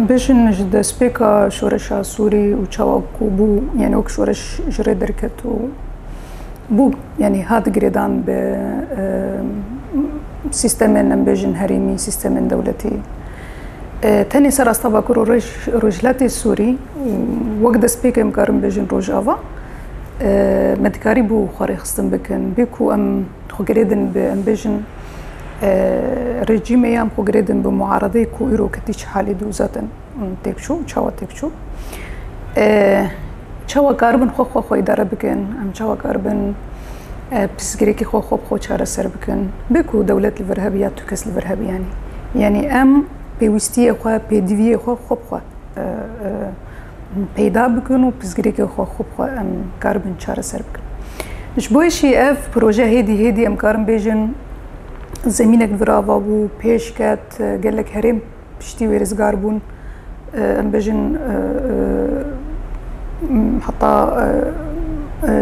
بيجن جدا سبيكا شورشا سوري وشاوا كوبو يعني وك شورش جري دركتو بو يعني هاد جريدان ب سيستمين بيجن هريمي سيستمين دولتي تاني سر استبا كرو رجلاتي سوري وقت سبيكا مكارم بيجن روجافا مدكاري بو خاري خستن بكن بيكو ام خو جريدن بام بيجن رژیم هم خو گردن به معارضه کو ایرو کتیش حالی دوزاتن تکشو چاوا تکشو چاوا کاربن خو اداره بکن ام چاوا کاربن پسگیری که خو چاره سر بکن بکو دولت الارهابیات تو کس الارهابی یعنی ام پیوستی خو پیدوی خو پیدا بکن و پسگیری که خو ام کاربن چاره سر بکن مش بویشی اف پروژه هدی ام کارم بیجن زمینک براوا بو پیش کت گلک هرم پشتی ورزگار بون ام بجن حتی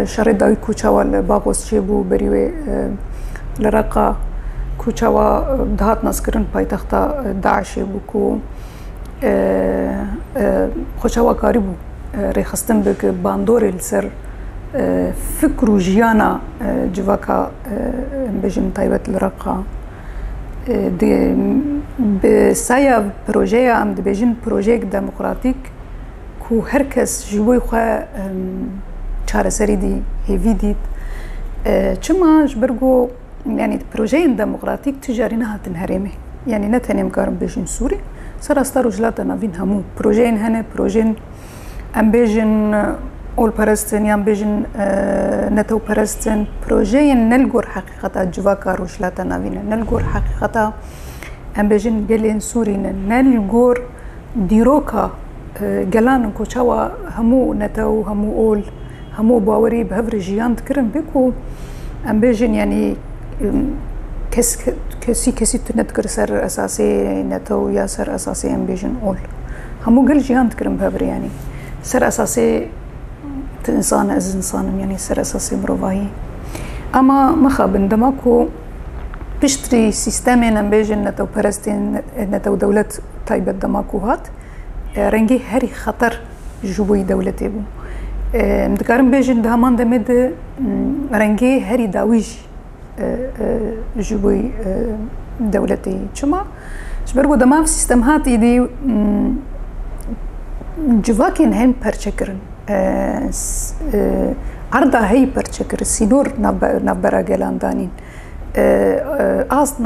شرط داوی کوچاوا باغوس چی بو بریوی لرقا کوچاوا دهات نسکرن پایتخت داعش بو کو خوشاوا کاری بو ریخستن بک باندور السر فكر وجيانا جواكا بجم تايبت الرقة دي بسايا بروجيا ام دي بجن بروجيك ديمقراطيك كو هركس جوي خوا چاره سري دي هيفي ديت چما جبرگو يعني بروجي ديمقراطيك تجارينها تنهرمه يعني نتنم كارم بجن سوري سراستا رجلاتا نافين همو بروجين هنا بروجين ام بجن اول پرستن یا بجن نتو پرستن پروژه نلگور حقیقتا جواکا روشلاتا نوینه نلگور حقیقتا ام بجن گلین سورین نلگور دیروکا گلان کوچاوا همو نتو همو اول همو باوری به هفر جیاند کرن بکو ام بجن یعنی کسی تنتکر سر اساسی نتو یا سر اساسی ام بجن اول همو گل جیاند کرن به هفر یعنی سر اساسی انسان از انسانم يعني سر اساسي مروفاهي اما مخابن دماكو بشتري سيستمين ام بيجن نتو پرستين نتو دولت تايبت دماكو هات رنگي هري خطر جوي دولتي بو مدكارم بيجن دهمان دمد رنگي هري داويج جوي دولتي چما شبرگو دما سيستم هات يدي جواكين هم پرچكرن عرضه هي برچکر سینور نبرا گلان دانین آست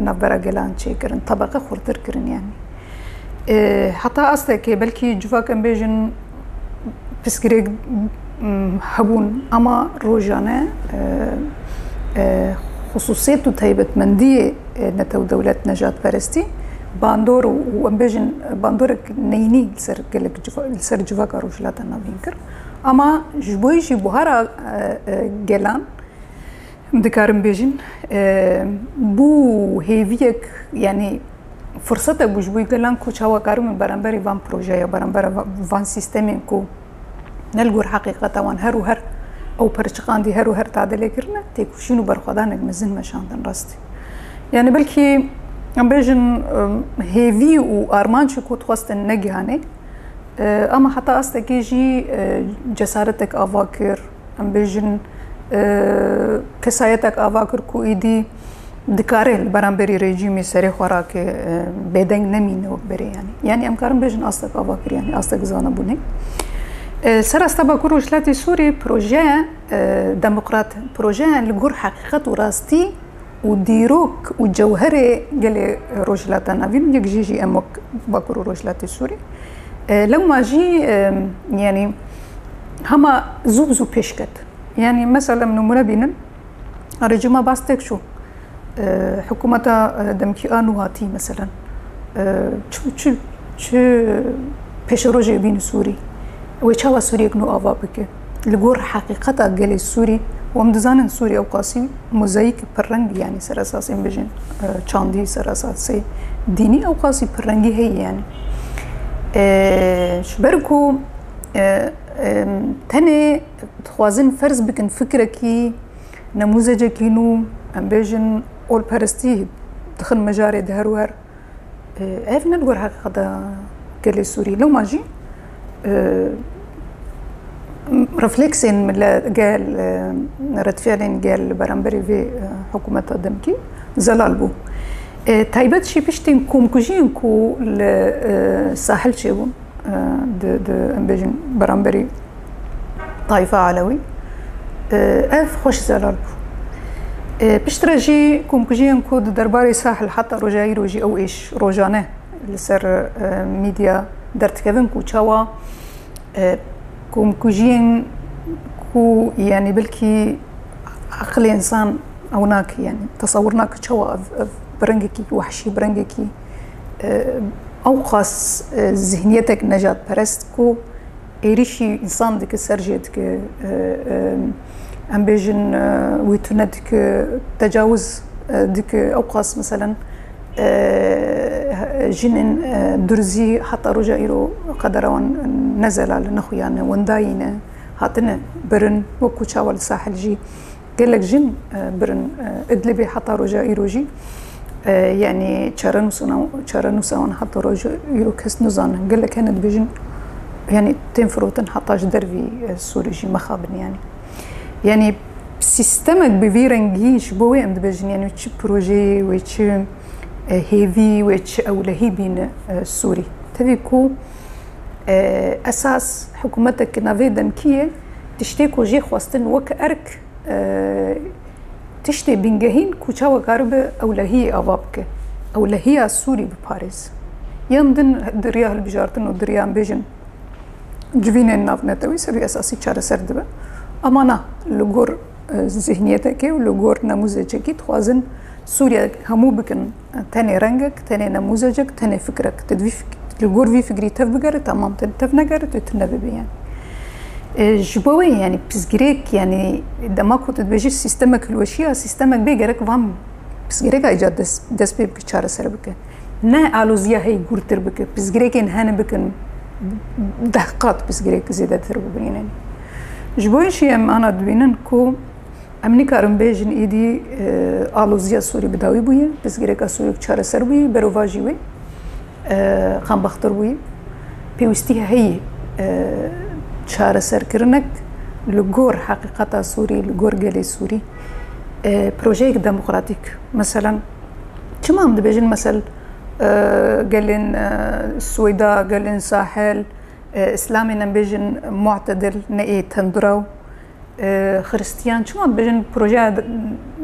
نبرا گلان چیکرن طبقه خوردر کرن یعنی حتی آسته که بلکی جواک ام بیجن پسگریگ هبون اما روزانه خصوصیت و تایبت مندی نتو دولت نجات پرستی باندور و ام بیجن باندورک نینی سر جواک روشلاتا نوین کر اما جبویشی بوهارا گلان مدکارم بیجن بو هیویک یعنی فرصت بو جبوی گلان کو چاوا کارم برانبری وان پروژه یا برانبر وان سیستمین کو نلگور حقیقتا وان هر و هر او پرچقان دی هر و هر تعدیل کرنه تیکوشینو برخوادانک مزن مشاندن راستی یعنی بلکی ام بیجن هیوی و آرمانچ کو تخواستن نگهانه اما حتی استکی جی جسارتک آواکر ام بیجن کسایتک آواکر کو ایدی دکاره برانبری رژیمی سری خوراک بدنگ نمینه و بری یعنی ام کارم بیجن استک آواکر یعنی استک زانه بونه سر استبا کو روشلاتی سوری پروژه دموکرات پروژه لگور حقیقت و راستی و دیروک و جوهر گل روشلاتا نوین یک جیجی اموک باکرو روشلاتی سوری لو ما جي يعني هما زوبزو بيشكت يعني مثلا نمونه بينن رجما باستك شو حكومة دمكي هاتي مثلا شو بيشروجي بين سوري ويشاوا سوري كنو آوا بك لغور حقيقة قال السوري ومدزان سوري أو قاسي موزايك برنج يعني سر أساسي بجن چاندي سر أساسي ديني أو قاسي برنجي هي يعني شبركو تاني تخوازن فرز بكن فكركي نموذجكي نو ام بيجن اول برستي دخل مجاري دهروهر ايف نلقور حقيقة قال سوري لو ماجي رفلكسين من قال رد فعل قال برامبري في حكومة دمكي زلال بو تايبت شي بيشتين كوم كوجين كو الساحل شيبون د امبيجن برامبري طائفة علوي اف خوش زلال بو بيشتراجي كوم كوجين كو درباري ساحل حتى روجي او ايش روجانه لسر ميديا درت كيفن كو تشاوا كوم كوجين كو يعني بلكي عقل انسان اوناك يعني تصورناك تشاوا برنجكي وحشي برنجكي اوقاس ذهنيتك نجات برستكو ايريشي انسان ديك سرجتك ام بيجن ويتوندك تجاوز ديك اوقاس مثلا جنن درزي حتى رجع إلو قدرون نزل على نخيانه ونداينه هاتنا برن وكو شاول الساحل جي قال لك جن برن ادلبي حتى رجع إلو جي يعني شارنوسون حتى رجع إلو كس نزان قال لك كانت بجن يعني تنفروتن حتى جدرفي السوري جي مخابن يعني سيستمك بفيرنجيش بوي ام بجن يعني وش بروجي وش هيفي ويتش أو لهيبين السوري تبيكو أساس حكومتك نافيدن كيه تشتيكو جي خواستن وك أرك تشتي بنجهين كوشاوا غاربة أو لهي أبابك أو لهي السوري بباريس يمدن دريا البجارتن ودريا بيجن جوين الناف نتوي سبي أساسي شار سردبة أمانا لغور ذهنيتك ولغور نموذجك تخوازن سوريا همو بكن تاني رنجك تاني نموذجك تاني فكرك تدوي الجور في فكري تفبقر تمام تفنقر تتنبي يعني جبوي يعني بسجريك يعني دما كنت تبجي سيستمك الوشيا سيستمك بيجرك فام بسجريك ايجاد دس بيبك تشار سربك نا علوزيا هي جورتر بك بسجريك ان هان بكن دهقات بسجريك زيادة تربو يعني جبوي شيء انا دوينن كو امني كارم بيجن ايدي آلوزيا سوري بداوي بويه بس غيرك سوري تشار سربي بروفاجي وي خان بختر بويه بيوستيها هي تشار سر كرنك لغور حقيقة سوري لغور قالي سوري بروجيك ديمقراطيك مثلا كما هم بيجن مثل قالين السويداء قالين ساحل اسلامي نبيجن معتدل نئي تندراو خريستيان شو ما بيجن بروجي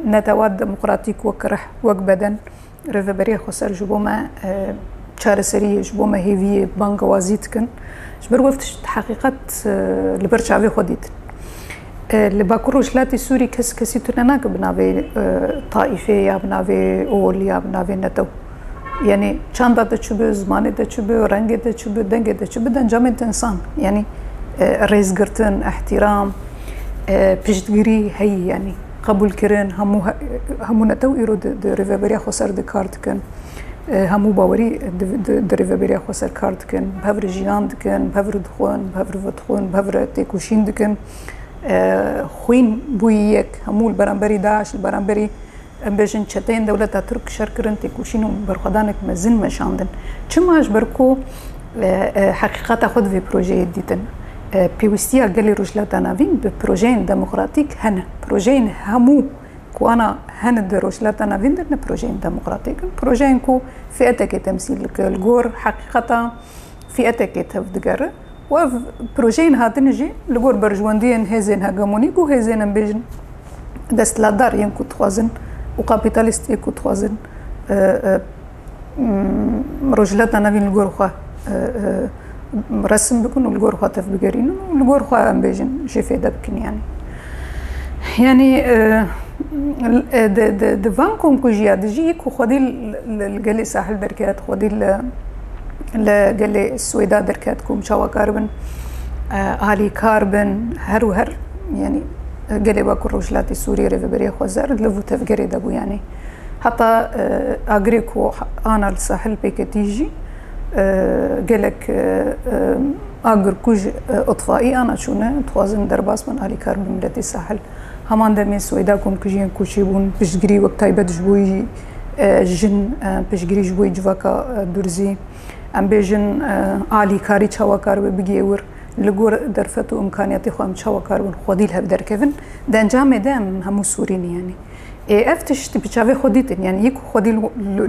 نتواد ديمقراطيك وكرح وك بدن ريفبريه خسر جبوما تشارسري جبوما هيفي بانك وازيتكن جبر وفتش حقيقة لبرشافي خديت لباكروش لاتي سوري كسي تناناك بنافي طائفة يا بنافي أول يا بنافي نتو يعني چاندا تشبه زمانه تشبه رنگه تشبه دنگه تشبه دنجامه انسان يعني ريزگرتن احترام پشتگیری هی يعني قبول كرن همو نتو ایرو د ریوبریا خسر د کارت کن همو باوری د ریوبریا خسر کارت کن بهور جیان دکن بهور دخون بهور ودخون بهور تکوشین دکن خوین بویک همو البرانبری داعش البرانبری بيجن شتين دولة ترك شركرن تكوشينو برخدانك مزن مشاندن چماش بركو حقيقة خود في بروجي ديتن بيوستيا قالي روشلاتا نافين ببروجين ديمقراطيك هنا بروجين همو كوانا هنا د روشلاتا نافين درنا بروجين ديمقراطيك بروجين كو فئتك تمثيل الجور حقيقة فئتك تفدقر وبروجين هاتنجي الجور برجواندين هزين هاجمونيك وهزين بيجن دست لادار ينكو تخوازن وكابيتاليست يكو تخوازن رجلاتنا نبين الجورخة رسم بكون الجورخة تفبقرين والجورخة أم بيجن جفيدة بكن يعني دفانكم كوجيا دجيك وخدي الجلي ساحل دركات خدي الجلي السويداء دركاتكم شوا كاربن علي كاربن هر وهر يعني قالي باكل رجلاتي سوري ريفبريه خوزار لفو تفقري دابو يعني حتى اغريكو انا الساحل بيكتيجي قالك اغر كوج اطفائي انا شونه توازن درباس من الي كارب ملتي الساحل همان دمي سويداكم كوجين كوشيبون بشجري وقت تايبت جبوي جن بشجري جبوي جواكا درزي ام بیژن عالی کاری چاوکار بگیور لگور درفت و امکانیاتی خو ام چاوکار بن خودیل هف درکفن دنجام دم همو سورین یعنی افتش تبچاوی خودیتن یعنی یک خودی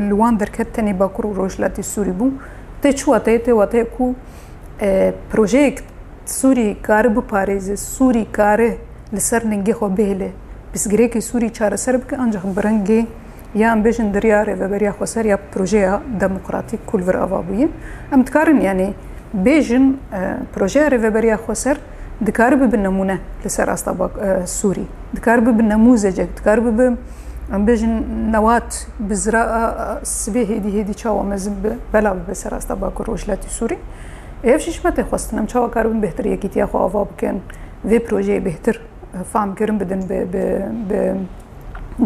لوان درکتنی باکر و روشلاتی سوری بو تچواته ته کو پروژه سوری کار بو پاریز سوری کار لسر نگه خو بهله بس گریک سوری چاره سر بک انجام برنگی یا ام بیژن دریا رهبری خو سر یا پروژه دموکراتیک کول ور اوابوی ام تکارن یعنی بیژن پروژه رهبری خو سر دکار به نمونه لسر استباق سوری دکار به نموذج دکار به ام بیژن نوات بزراعه سبه هدی چاو مزب بلا به سر استباق روشلاتی سوری افشش مت خواستنم چاو کارون بهتر یکیتی خو اواب کن و پروژه بهتر فهم کردن بدن به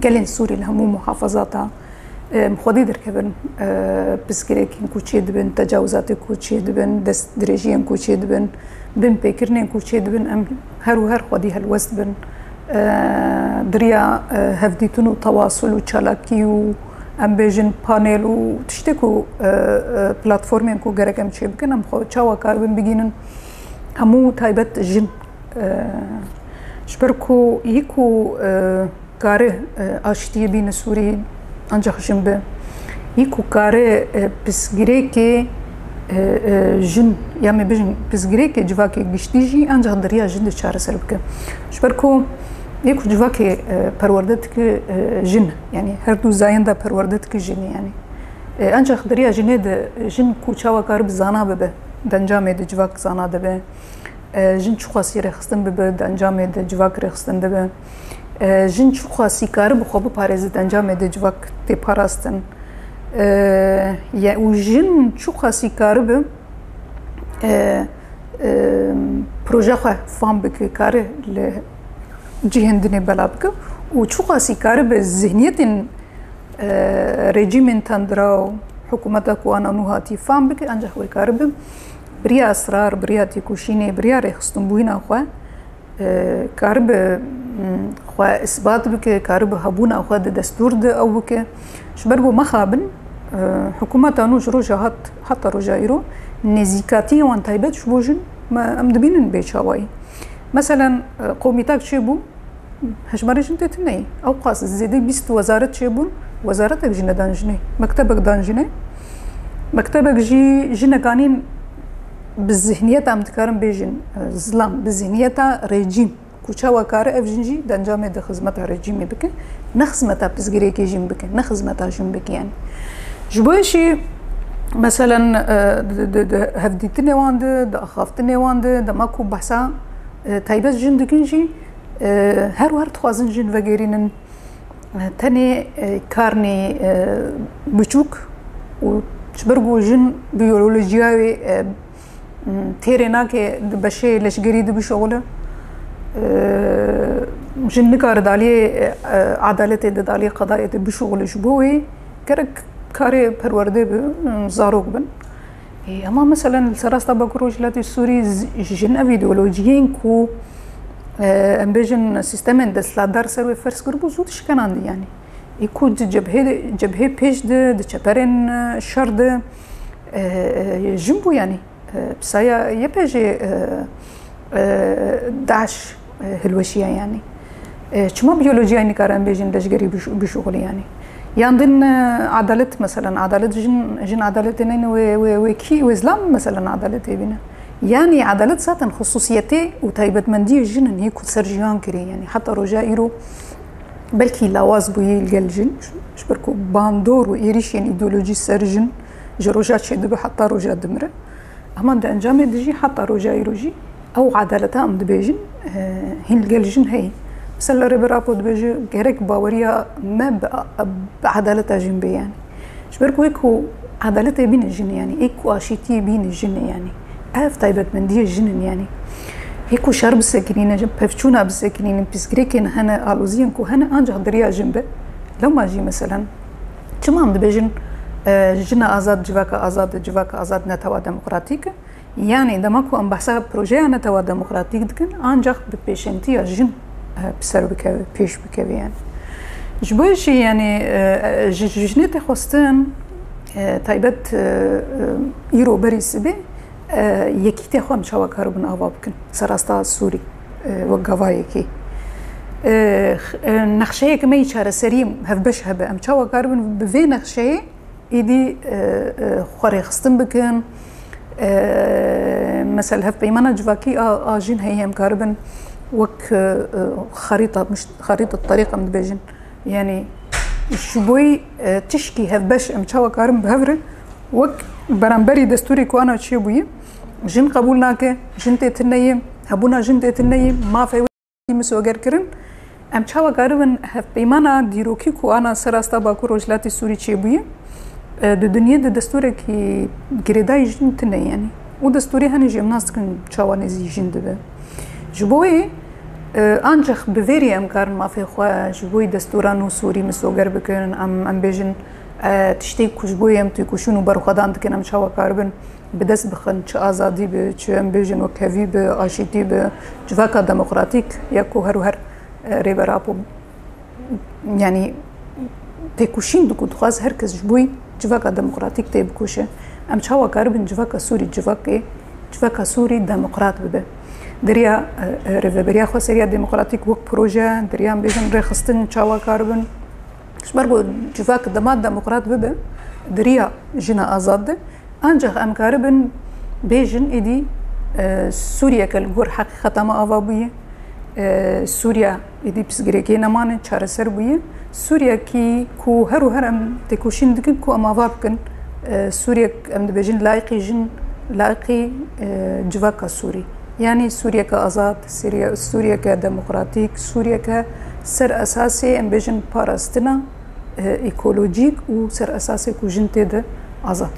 گلین سوری لهمو محافظاتها خودی درکبن بسکریکین کوچی دبن تجاوزات کوچی دبن دست درجیم کوچی دبن بن پیکرنین کوچی دبن ام هر و هر خودی هالوست بن دریا هفدیتون و تواصل و چالاکی و ام بیژن پانل و تشتکو پلاتفورمین کو گرگم چی بکن ام خود چاوا کار بن بگینن همو تایبت جن شبركو يكو كاره اشتي بين سوري انجا خشمبه يكو كاره بسغريكي جن يامي بجن بسغريكي جواكي گشتيجي انجا دريا جن چاره سربك شبركو يكو جواكي پروردتك جن يعني هر دو زايندا پروردتك جن يعني انجا دريا جن جن کوچاوا کار بزانا به دنجام د جواك زانا ده جن چو خاصی رخصتن به انجام ده جواک رخصتن ده جن چو خاصی کار بخواب پارزد انجام ده جواک تی پاراستن یا و جن چو خاصی کار به پروژه خو فهم بک کار ل جهندنی بلا بک و چو خاصی کار به ذهنیت رژیم تندرا حکومت کو انا نوهاتی فهم بک انجا خو کار به بريا أسرار بريا تيكوشيني بريا ريخستن بوينا خوا كارب خوا إثبات بك كارب هبونا خوا دستور ده أو بك شبربو مخابن حكومة أنوش روجا حتى روجايرو نزيكاتي وان تايبت شبوجن ما أمدبينن بيشاواي مثلا قوميتاك شيبو هشماريشن تتني أو قاس زيدي بيست وزارة شيبون وزارتك جنة دانجني مكتبك دانجني مكتبك جنة قانين بالذهنية عم تكرم بيجن ظلام بالذهنية رجيم كوشا وكار افجنجي دنجام ده خدمتها رجيم بك نخدمتها بسجري كيجيم بك نخدمتها جيم بك يعني جبوشي مثلا هفديتني واند ده اخافتني واند ده ماكو بحثا تايبس جن دكنجي هر تخوازن جن وغيرين تاني كارني بچوك و شبرگو جن بيولوجياوي تيرنا كي بشي لشجري دو بشغله جن كار دالي عدالة دالي قضايا بشغل شبوي كرك كاري پرورده زاروك بن اما مثلا السراستا بكروجلات السوري جن ايديولوجيين كو ام بيجن سيستم دسلادار سروي فرس گربو زود شكناندي يعني يكون جبهه بيش ده چپرن شرد جنبو يعني بسايا يبيجي داعش هلوشيا يعني شما بيولوجيا نكارن بيجن دشگري بشغل يعني ياندن عدالة مثلا عدالة جن عدالتين وكي وإسلام مثلا عدالة بينا يعني عدالة ذاتن خصوصيتي وتايبت مندي جن هي كل سرجيان كري يعني حتى رجائرو بلكي لاواز بوي الجلجن شبركو باندور وإيريش يعني إيديولوجي سرجن جروجات شدبه حتى روجات دمره أما ده أنجام دجي حتى روجي أو عدالتها أم دبيجن هين الجلجن هي مثلا ربرابو دبيجي غيرك باوريا ما بعدالتها جنبي يعني شبركو هيكو عدالتها بين الجن يعني هيكو أشيتي بين الجن يعني أف تايبت من دي الجن يعني هيكو شرب ساكنين جنب بفتشونا بساكنين بسكريكين هنا ألوزين كو هنا أنجح دريا جنبه لو ما جي مثلا تمام دبيجن جنا آزاد جواك آزاد نتوا ديمقراطيك يعني دماكو أم بحثا بروجي نتوا ديمقراطيك دكن أنجح ببيشنتي جن بسر بكوي بيش بكوي يعني جبوشي يعني جنيت خواستن تایبەت ئیرۆ بەریس بێ یەکیتێ خۆم چاوە کاربن ئاوا بکەن سەراستا سووری وەک گەڤایەکی نەخشەیەکمەی چارەسەری هەڤبەش هەبێ ئەم چاوە کاربن بڤێ نەخشەیە ئیدی خۆڕێخستن بکەن مثل هەڤپەیمانە جوواکی ئاژین هەیە ئەم کاربن وەک خەریتە الطەریق ئەم دبێژن یعنی ji bo tişkî hevbeş em çawa karin bihevrin wek beramberî destûrê ku ana çi bûye jin qebûl nake jin tê tirneyê hebûna jin tê tirneyê mafê wê misogerkirin em çawa karibin hevpeymana dîrokî ku ana serasta Bakur Rojhilatê Sûrî çê bûye di dunyê de destûrekî girêdayî jin tune yani û destûrê henê jî em nas dikin çawa nêzî jin dibe ji bo wê ancak bi verî em karin mafê xwe ji bo destûran û Sûrî misoger bikin em bêjin tiştê ku ji bo em têkoşîn û berxwedan dikin em çawa karibin bi dest bixin çi azadî bi çi em bêjin wek hevî bi aşîtî bi civaka demokratîk ya ku her û her rêbera yani têkoşîn diku dixwaz her kes ji bo civaka demokratîk tê bikuşe em çawa karibin civaka Sûrî civaka Sûrî demokrat bibe دریا رهبریه خو سریع دموکراتیک وک پروژه دریا بیشتر رخصتن چاوا کاربن شمار بود جواب دماد دموکرات ببه دریا جنا آزاده آنجا ام کاربن بیشتر ایدی سوریه کل گور حقیقت ما آوابیه سوریا ایدی پسگریکی نمانه چهار سر بیه سوریا کی کو هر و هر ام تکوشین دکن کو ام آواب کن سوریا ام دبیجن لاقی جواب سوری يعني سوريا كآزاد سوريا كديمقراطيك سوريا كسر أساسي ام بيجن باراستنا ايكولوجيك و سر أساسي كو جنتي ده آزاد